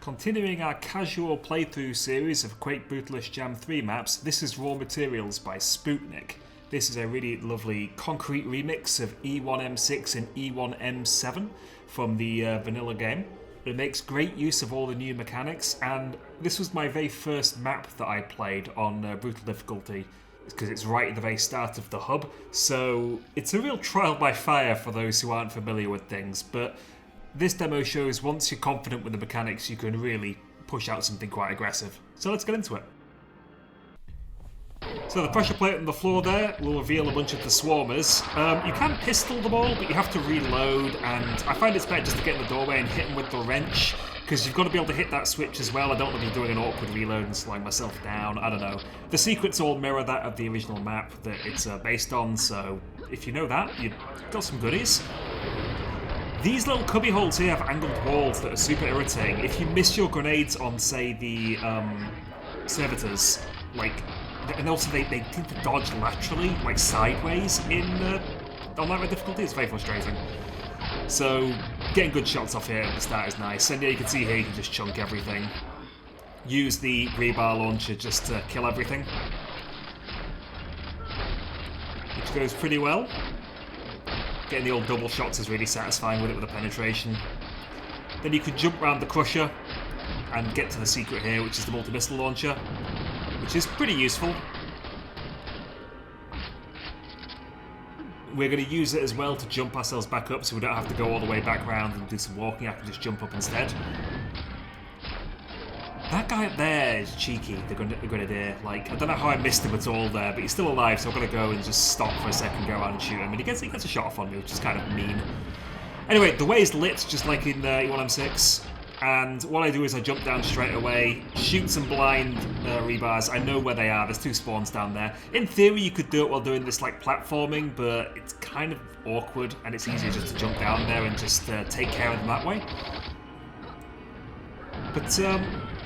Continuing our casual playthrough series of Quake Brutalist Jam III maps, this is Raw Materials by Sputnik. This is a really lovely concrete remix of E1M6 and E1M7 from the vanilla game. It makes great use of all the new mechanics, and this was my very first map that I played on brutal difficulty, because it's right at the very start of the hub, so it's a real trial by fire for those who aren't familiar with things, but this demo shows once you're confident with the mechanics, you can really push out something quite aggressive. So let's get into it. So the pressure plate on the floor there will reveal a bunch of the swarmers. You can pistol them all, but you have to reload, and I find it's better just to get in the doorway and hit them with the wrench, because you've got to be able to hit that switch as well. I don't want to be doing an awkward reload and slowing myself down, I don't know. The secrets all mirror that of the original map that it's based on, so if you know that, you've got some goodies. These little cubby holes here have angled walls that are super irritating. If you miss your grenades on, say, the servitors, like, and also they tend to dodge laterally, like sideways on that difficulty, it's very frustrating. So getting good shots off here at the start is nice. And yeah, you can see here you can just chunk everything. Use the rebar launcher just to kill everything, which goes pretty well. Getting the old double shots is really satisfying with it, with the penetration. Then you can jump around the crusher and get to the secret here, which is the multi-missile launcher, which is pretty useful. We're going to use it as well to jump ourselves back up, so we don't have to go all the way back around and do some walking. I can just jump up instead. That guy up there is cheeky, the Grenadier. Like, I don't know how I missed him at all there, but he's still alive, so I've got to go and just stop for a second, go around and shoot him. And he gets a shot off on me, which is kind of mean. Anyway, the way is lit, just like in E1M6. And what I do is I jump down straight away, shoot some blind rebars. I know where they are, there's two spawns down there. In theory, you could do it while doing this like platforming, but it's kind of awkward, and it's easier just to jump down there and just take care of them that way. But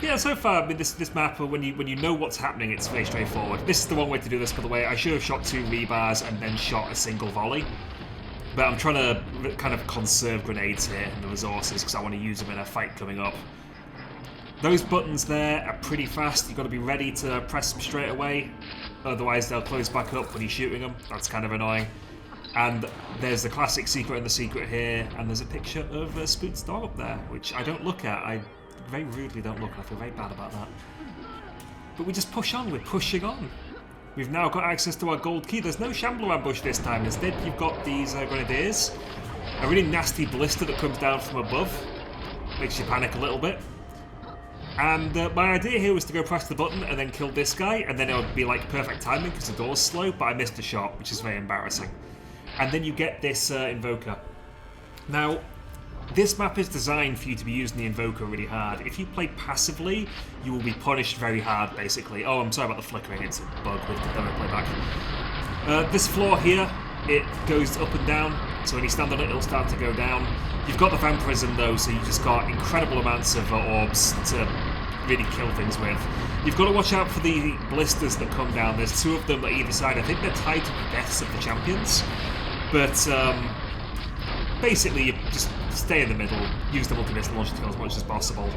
yeah, so far, I mean, this map, when you know what's happening, it's very straightforward. This is the wrong way to do this, by the way. I should have shot 2 rebars and then shot a single volley. But I'm trying to kind of conserve grenades here and the resources, because I want to use them in a fight coming up. Those buttons there are pretty fast. You've got to be ready to press them straight away. Otherwise, they'll close back up when you're shooting them. That's kind of annoying. And there's the classic secret and the secret here. And there's a picture of Spoot's dog up there, which I don't look at. I very rudely don't look. I feel very bad about that. But we just push on. We're pushing on. We've now got access to our gold key. There's no Shambler ambush this time. Instead, you've got these Grenadiers. A really nasty blister that comes down from above. Makes you panic a little bit. And my idea here was to go press the button and then kill this guy, and then it would be like perfect timing because the door's slow, but I missed a shot, which is very embarrassing. And then you get this Invoker. Now, this map is designed for you to be using the Invoker really hard. If you play passively, you will be punished very hard, basically. Oh, I'm sorry about the flickering, it's a bug with the demo playback. This floor here, it goes up and down, so when you stand on it, it'll start to go down. You've got the vampirism though, so you've just got incredible amounts of orbs to really kill things with. You've got to watch out for the blisters that come down. There's 2 of them at either side. I think they're tied to the deaths of the champions. But basically, you just stay in the middle, use the multi-missile launcher to kill as much as possible.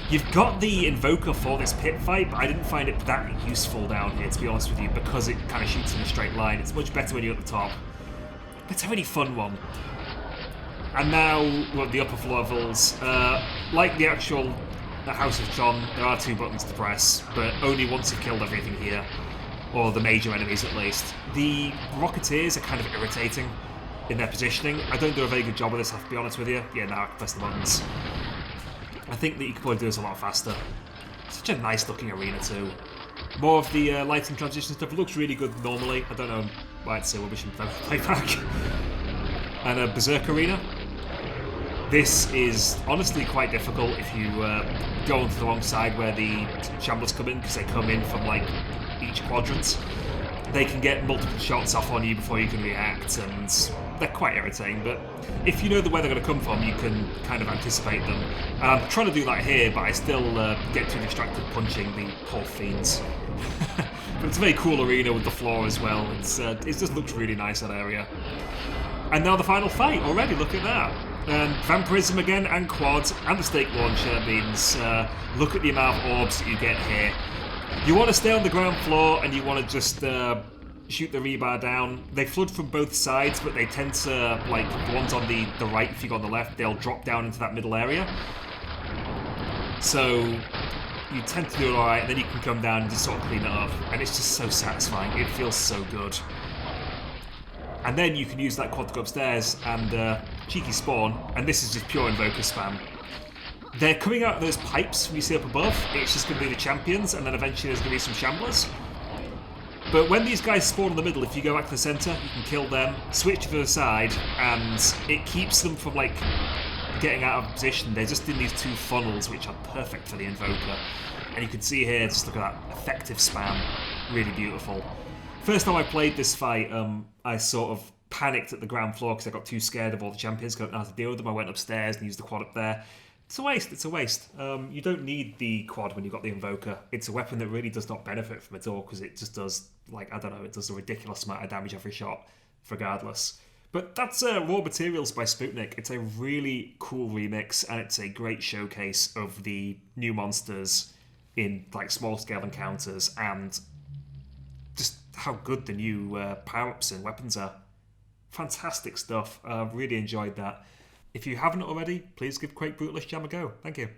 You've got the Invoker for this pit fight, but I didn't find it that useful down here, to be honest with you, because it kind of shoots in a straight line. It's much better when you're at the top. But it's a really fun one. And now, well, the upper levels, like the actual House of Tron, there are 2 buttons to press, but only once you've killed everything here, or the major enemies at least. The Rocketeers are kind of irritating in their positioning. I don't do a very good job of this, I have to be honest with you. Yeah, now I can press the buttons. I think that you could probably do this a lot faster. Such a nice looking arena too. More of the lighting transition stuff. It looks really good normally. I don't know why it's so rubbish in playback. And a Berserk arena. This is honestly quite difficult if you go onto the wrong side where the Shamblers come in, because they come in from like each quadrant. They can get multiple shots off on you before you can react, and they're quite irritating, but if you know where they're going to come from, you can kind of anticipate them. And I'm trying to do that here, but I still get too distracted punching the poor fiends. But it's a very cool arena with the floor as well. It just looks really nice, that area. And now the final fight already, look at that. And vampirism again, and quad, and the stake launcher means look at the amount of orbs that you get here. You want to stay on the ground floor, and you want to just shoot the rebar down. They flood from both sides, but they tend to, like, the ones on the right, if you go on the left, they'll drop down into that middle area. So you tend to do it alright, and then you can come down and just sort of clean it up. And it's just so satisfying. It feels so good. And then you can use that quad to go upstairs and cheeky spawn, and this is just pure invoker spam. They're coming out of those pipes you see up above. It's just going to be the champions, and then eventually there's going to be some shamblers. But when these guys spawn in the middle, if you go back to the centre, you can kill them, switch to the side, and it keeps them from, like, getting out of position. They're just in these two funnels, which are perfect for the invoker. And you can see here, just look at that effective spam. Really beautiful. First time I played this fight, I sort of panicked at the ground floor because I got too scared of all the champions, because I didn't know how to deal with them. I went upstairs and used the quad up there. It's a waste, it's a waste. You don't need the quad when you've got the invoker. It's a weapon that really does not benefit from it at all, because it just does, like, I don't know, it does a ridiculous amount of damage every shot, regardless. But that's Raw Materials by Sputnik. It's a really cool remix, and it's a great showcase of the new monsters in, like, small-scale encounters, and just how good the new power-ups and weapons are. Fantastic stuff. Really enjoyed that. If you haven't already, please give Quake Brutalist Jam a go. Thank you.